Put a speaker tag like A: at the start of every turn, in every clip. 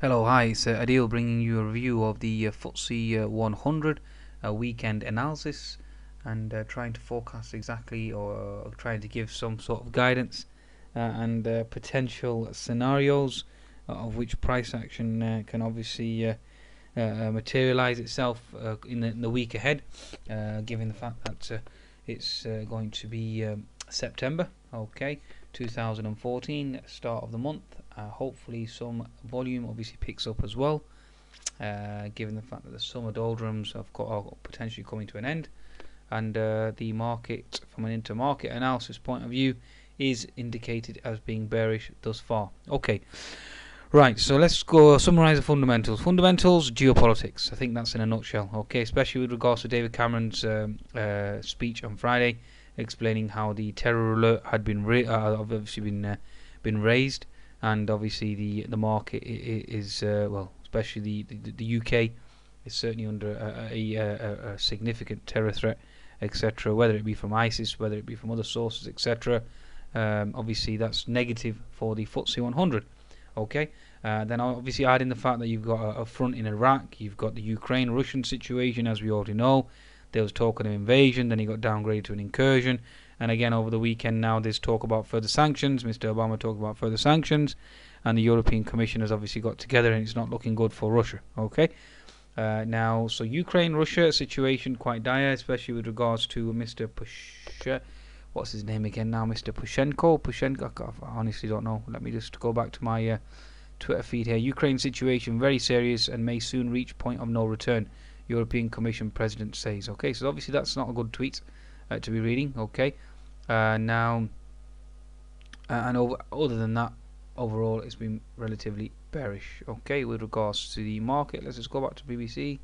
A: Hello, hi, it's Adil bringing you a review of the FTSE 100 weekend analysis and trying to forecast exactly or trying to give some sort of guidance and potential scenarios of which price action can obviously materialize itself in the week ahead, given the fact that it's going to be September, 2014, start of the month. Hopefully some volume obviously picks up as well, given the fact that the summer doldrums are potentially coming to an end, and the market, from an intermarket analysis point of view, is indicated as being bearish thus far. Right, so let's go summarize the fundamentals. Fundamentals, geopolitics. I think that's in a nutshell. Especially with regards to David Cameron's speech on Friday, explaining how the terror alert had been been raised, and obviously the market is especially the UK is certainly under a significant terror threat, etc. Whether it be from ISIS, whether it be from other sources, etc. Obviously that's negative for the FTSE 100. Then obviously add in the fact that you've got a front in Iraq, you've got the Ukraine-Russian situation, as we already know. There was talk of an invasion, then he got downgraded to an incursion, and again over the weekend now there's talk about further sanctions. Mr. Obama talked about further sanctions, and the European Commission has obviously got together, and it's not looking good for Russia. Now, so Ukraine-Russia situation quite dire, especially with regards to Mr. What's his name again now? Mr. Pushenko. I honestly don't know. Let me just go back to my Twitter feed here. Ukraine situation very serious and may soon reach point of no return, European Commission President says. So obviously that's not a good tweet to be reading. Now, other than that, overall it's been relatively bearish. With regards to the market, let's just go back to BBC,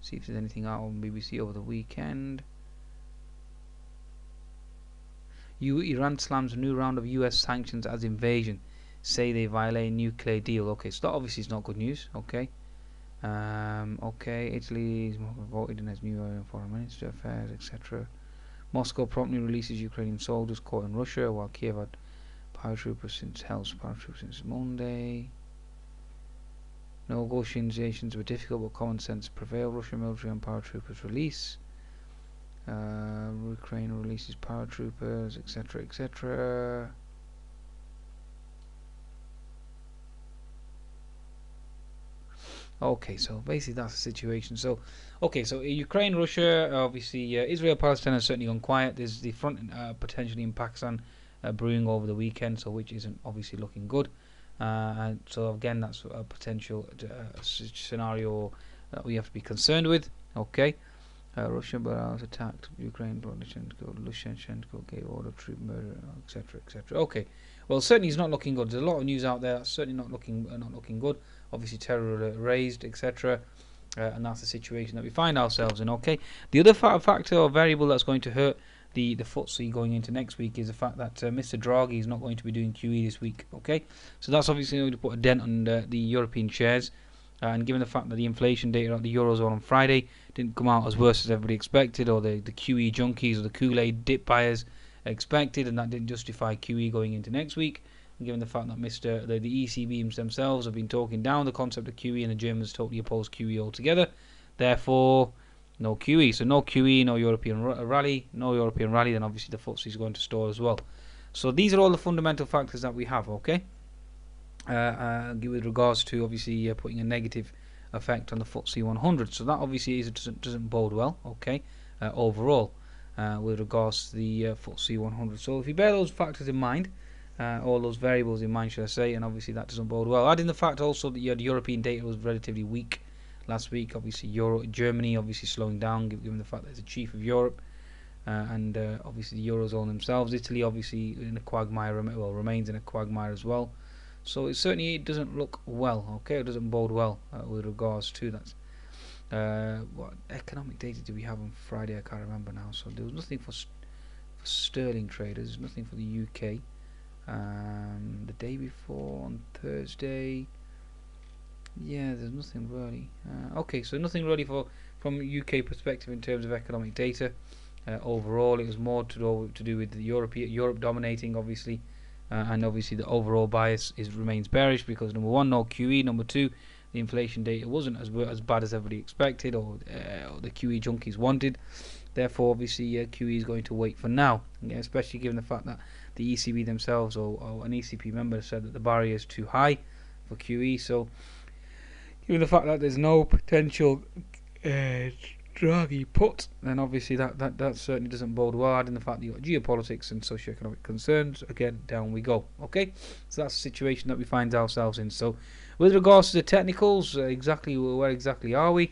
A: see if there's anything out on BBC over the weekend. Iran slams a new round of US sanctions as invasion, say they violate nuclear deal. So that obviously is not good news. Italy is voted in as new foreign minister affairs, etc. Moscow promptly releases Ukrainian soldiers caught in Russia, while Kiev had paratroopers since Monday. Negotiations were difficult, but common sense prevailed. Russian military and paratroopers release. Ukraine releases paratroopers, etc., etc. So basically that's the situation. So Ukraine, Russia, obviously Israel, Palestine has certainly gone quiet. There's the front potentially in Pakistan brewing over the weekend, so which isn't obviously looking good. And so again, that's a potential scenario that we have to be concerned with. Russia barrels attacked Ukraine. Lukashenko gave order troop murder, etc., etc. Well, certainly it's not looking good. There's a lot of news out there that's certainly not looking good. Obviously, terror alert raised, etc., and that's the situation that we find ourselves in. The other factor or variable that's going to hurt the FTSE going into next week is the fact that Mr. Draghi is not going to be doing QE this week. So that's obviously going to put a dent on the European shares. And given the fact that the inflation data of the Eurozone on Friday didn't come out as worse as everybody expected, or the QE junkies or the Kool-Aid dip buyers expected, and that didn't justify QE going into next week, and given the fact that the ECB themselves have been talking down the concept of QE, and the Germans totally oppose QE altogether, therefore no QE. So no QE, no European rally, then obviously the FTSE is going to stall as well. So these are all the fundamental factors that we have. With regards to obviously putting a negative effect on the FTSE 100, so that obviously doesn't bode well. Overall, with regards to the FTSE 100. So if you bear those factors in mind, all those variables in mind, should I say, and obviously that doesn't bode well. Adding the fact also that the European data was relatively weak last week. Obviously Germany obviously slowing down, given the fact that it's the chief of Europe, and obviously the Eurozone themselves. Italy obviously in a quagmire, remains in a quagmire as well. So it doesn't look well. It doesn't bode well with regards to that. What economic data do we have on Friday? I can't remember now. So there was nothing for sterling traders, nothing for the UK. The day before on Thursday, there's nothing really. So nothing really from UK perspective in terms of economic data. Overall, it was more to do with the Europe dominating, obviously. and obviously the overall bias remains bearish because number one, no QE, number two, the inflation data wasn't as bad as everybody expected, or the QE junkies wanted. Therefore, obviously, QE is going to wait for now, especially given the fact that the ECB themselves, or an ECB member, said that the barrier is too high for QE. So, given the fact that there's no potential Draghi put, then obviously that certainly doesn't bode well. Adding the fact that you've got geopolitics and socioeconomic concerns, again, down we go. Okay, so that's the situation that we find ourselves in. So, with regards to the technicals, where exactly are we?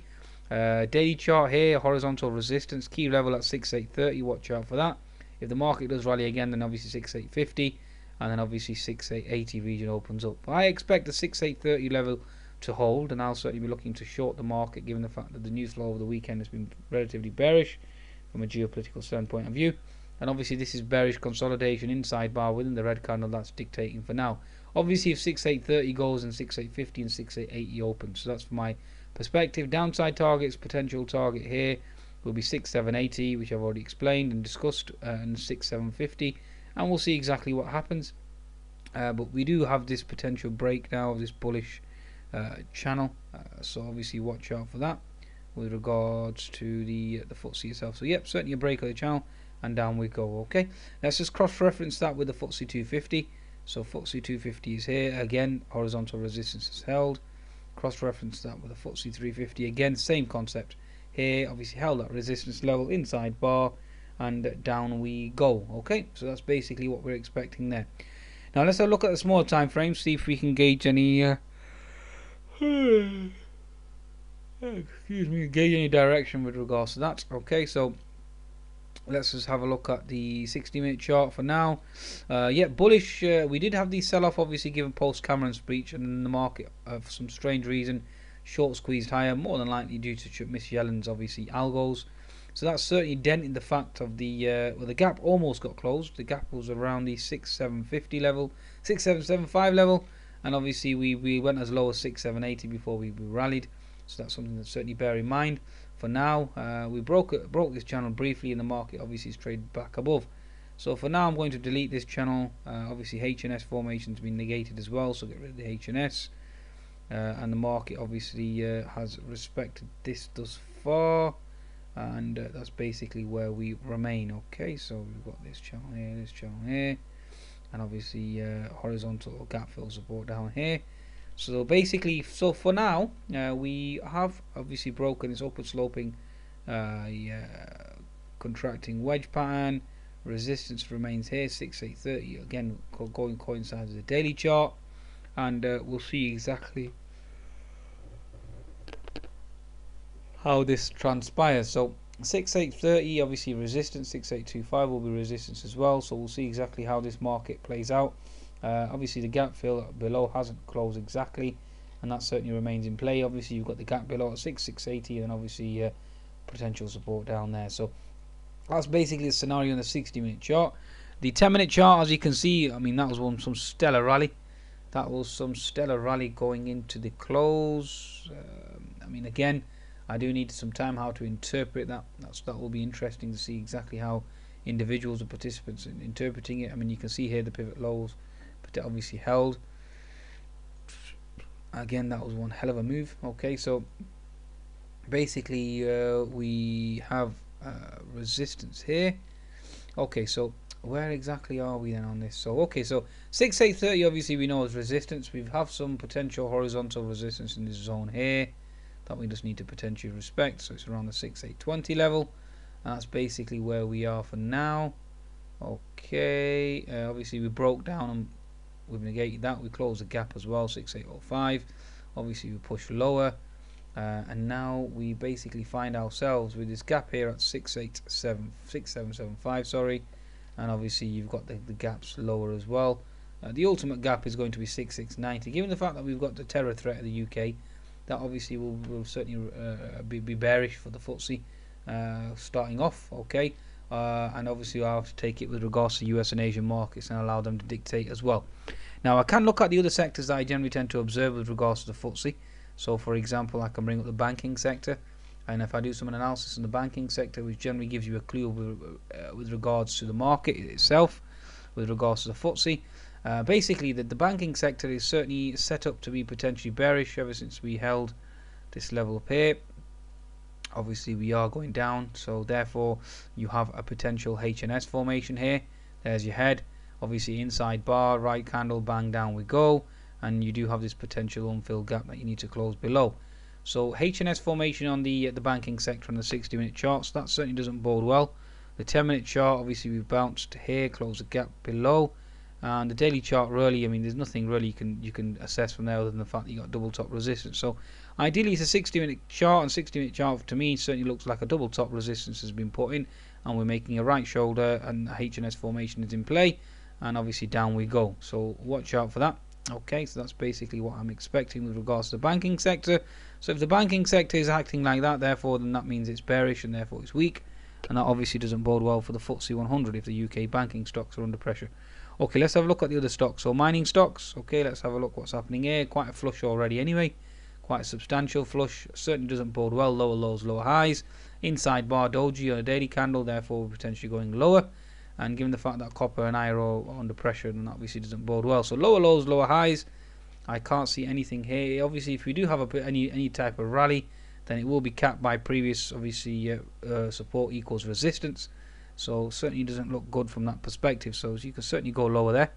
A: Daily chart here, horizontal resistance, key level at 6830. Watch out for that. If the market does rally again, then obviously 6850, and then obviously 6880 region opens up. I expect the 6830 level to hold, and I'll certainly be looking to short the market given the fact that the news flow over the weekend has been relatively bearish from a geopolitical standpoint of view, and obviously this is bearish consolidation inside bar within the red candle that's dictating for now. Obviously if 6830 goes and 6850 and 6880 opens, so that's for my perspective. Downside targets, potential target here will be 6780, which I've already explained and discussed, and 6750, and we'll see exactly what happens. But we do have this potential break now of this bullish channel, so obviously watch out for that with regards to the FTSE itself. So yep, certainly a break of the channel, and down we go. Okay, let's just cross-reference that with the FTSE 250. So FTSE 250 is here again, horizontal resistance is held. Cross-reference that with the FTSE 350 again, same concept here. Obviously held that resistance level inside bar, and down we go. Okay, so that's basically what we're expecting there. Now let's have a look at the smaller time frame, see if we can gauge any gauge any direction with regards to that. Okay, so let's just have a look at the 60-minute chart for now. Yeah, bullish. We did have the sell-off, obviously, given post-Cameron speech, and the market, for some strange reason, short squeezed higher, more than likely due to Miss Yellen's, obviously, algos. So that's certainly dented the fact of the well, the gap almost got closed. The gap was around the 6750 level, 6775 level, and obviously we went as low as 6780 before we rallied. So that's something to certainly bear in mind. For now, we broke this channel briefly, and the market obviously is traded back above. So for now, I'm going to delete this channel. Obviously, H&S formation has been negated as well, so get rid of the H&S. And the market obviously has respected this thus far, and that's basically where we remain. Okay, so we've got this channel here, and obviously horizontal gap fill support down here. So basically, so for now, we have obviously broken this upward sloping contracting wedge pattern. Resistance remains here, 6830, again coincides with the daily chart, and we'll see exactly how this transpires. So 6830 obviously resistance, 6825 will be resistance as well, so we'll see exactly how this market plays out. Obviously the gap fill below hasn't closed exactly, and that certainly remains in play. Obviously you've got the gap below at 6680, and obviously potential support down there. So that's basically the scenario in the 60-minute chart. The 10-minute chart, as you can see, I mean, that was some stellar rally. That was some stellar rally going into the close. I mean, again, I do need some time how to interpret that. That will be interesting to see exactly how individuals or participants in interpreting it. I mean, you can see here the pivot lows, but they're obviously held. Again, that was one hell of a move. Okay, so basically we have resistance here. Okay, so where exactly are we then on this? So okay, so 6830 obviously we know is resistance. We have some potential horizontal resistance in this zone here that we just need to potentially respect. So it's around the 6820 level, and that's basically where we are for now. Okay, obviously we broke down and we've negated that. We closed the gap as well, 6805. Obviously we pushed lower, and now we basically find ourselves with this gap here at 6775, sorry, and obviously you've got the gaps lower as well. The ultimate gap is going to be 6690. Given the fact that we've got the terror threat of the UK, that obviously will certainly be bearish for the FTSE starting off. Okay, and obviously I'll have to take it with regards to US and Asian markets and allow them to dictate as well. Now I can look at the other sectors that I generally tend to observe with regards to the FTSE. So for example, I can bring up the banking sector, and if I do some analysis in the banking sector, which generally gives you a clue with regards to the market itself, with regards to the FTSE, Basically, the banking sector is certainly set up to be potentially bearish ever since we held this level up here. Obviously, we are going down, so therefore you have a potential H&S formation here. There's your head. Obviously, inside bar, right candle, bang, down we go. And you do have this potential unfilled gap that you need to close below. So H&S formation on the banking sector on the 60-minute charts, that certainly doesn't bode well. The 10-minute chart, obviously we've bounced here, closed the gap below. And the daily chart, really, I mean, there's nothing really you can assess from there other than the fact that you got double top resistance. So ideally, it's a 60-minute chart, and 60-minute chart to me certainly looks like a double top resistance has been put in, and we're making a right shoulder, and H&S formation is in play, and obviously down we go. So watch out for that. Okay, so that's basically what I'm expecting with regards to the banking sector. So if the banking sector is acting like that, therefore, then that means it's bearish and therefore it's weak, and that obviously doesn't bode well for the FTSE 100 if the UK banking stocks are under pressure. Okay, let's have a look at the other stocks. So mining stocks, okay, let's have a look what's happening here. Quite a flush already anyway, quite a substantial flush. Certainly doesn't bode well. Lower lows, lower highs. Inside bar doji on a daily candle, therefore potentially going lower. And given the fact that copper and iron are under pressure, then obviously doesn't bode well. So lower lows, lower highs. I can't see anything here. Obviously, if we do have any type of rally, then it will be capped by previous, obviously, support equals resistance. So certainly doesn't look good from that perspective. So you can certainly go lower there,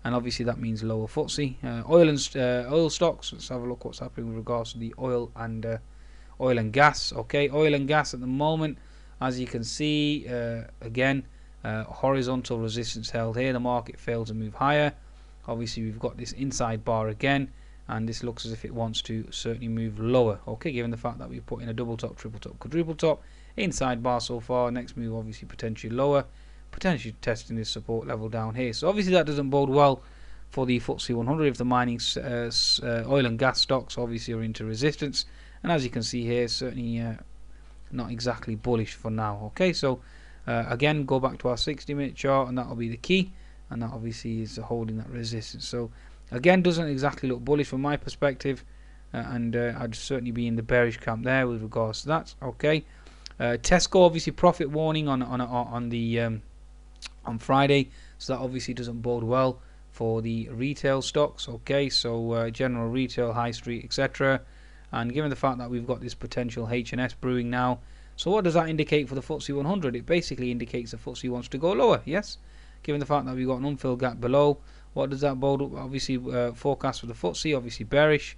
A: and obviously that means lower FTSE. Oil stocks. Let's have a look what's happening with regards to the oil and gas. Okay, oil and gas at the moment, as you can see, again, horizontal resistance held here. The market failed to move higher. Obviously, we've got this inside bar again, and this looks as if it wants to certainly move lower. Okay, given the fact that we've put in a double top, triple top, quadruple top. Inside bar so far. Next move obviously potentially lower, potentially testing this support level down here. So obviously that doesn't bode well for the FTSE 100 if the mining oil and gas stocks obviously are into resistance. And as you can see here, certainly not exactly bullish for now. Okay, so again, go back to our 60-minute chart, and that'll be the key. And that obviously is holding that resistance. So again, doesn't exactly look bullish from my perspective, and I'd certainly be in the bearish camp there with regards to that. Okay. Tesco obviously profit warning on Friday, so that obviously doesn't bode well for the retail stocks. Okay, so general retail, high street, etc. And given the fact that we've got this potential H&S brewing now, so what does that indicate for the FTSE 100? It basically indicates the FTSE wants to go lower. Yes, given the fact that we've got an unfilled gap below, what does that bode? Obviously, forecast for the FTSE obviously bearish.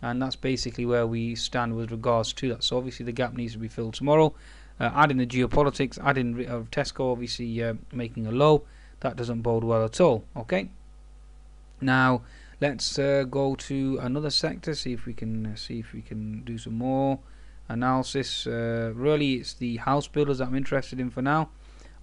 A: And that's basically where we stand with regards to that. So obviously the gap needs to be filled tomorrow. Add in the geopolitics, add in Tesco obviously making a low. That doesn't bode well at all. Okay. Now let's go to another sector. See if we can do some more analysis. Really, it's the house builders that I'm interested in for now.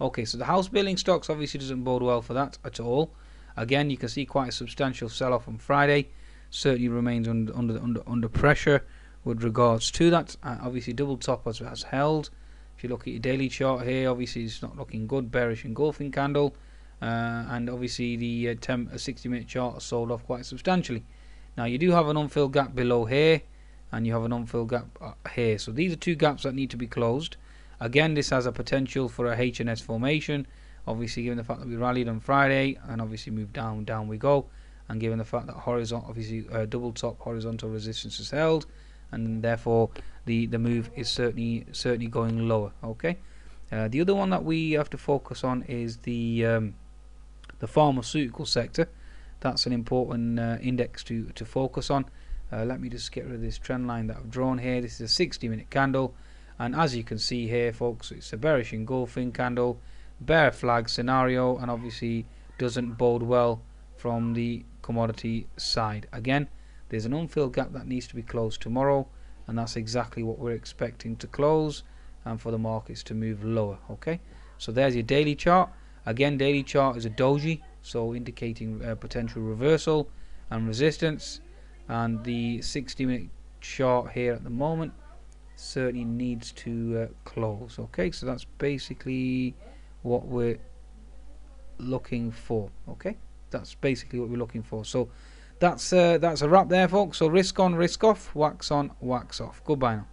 A: Okay, so the house building stocks obviously doesn't bode well for that at all. Again, you can see quite a substantial sell-off on Friday. Certainly remains under pressure with regards to that. Obviously double top has held. If you look at your daily chart here, obviously it's not looking good, bearish engulfing candle, and obviously the 60-minute chart has sold off quite substantially. Now you do have an unfilled gap below here, and you have an unfilled gap here. So these are two gaps that need to be closed. Again, this has a potential for a H&S formation, obviously given the fact that we rallied on Friday and obviously moved down we go. And given the fact that horizontal, obviously double top horizontal resistance is held, and therefore the move is certainly going lower. Okay. The other one that we have to focus on is the pharmaceutical sector. That's an important index to focus on. Let me just get rid of this trend line that I've drawn here. This is a 60-minute candle, and as you can see here, folks, it's a bearish engulfing candle, bear flag scenario, and obviously doesn't bode well from the commodity side. Again, there's an unfilled gap that needs to be closed tomorrow, and that's exactly what we're expecting to close, and for the markets to move lower. Okay, so there's your daily chart. Again, daily chart is a doji, so indicating potential reversal and resistance, and the 60-minute chart here at the moment certainly needs to close. Okay, so that's basically what we're looking for. Okay, that's basically what we're looking for. So that's a wrap there, folks. So risk on, risk off, wax on, wax off. Goodbye now.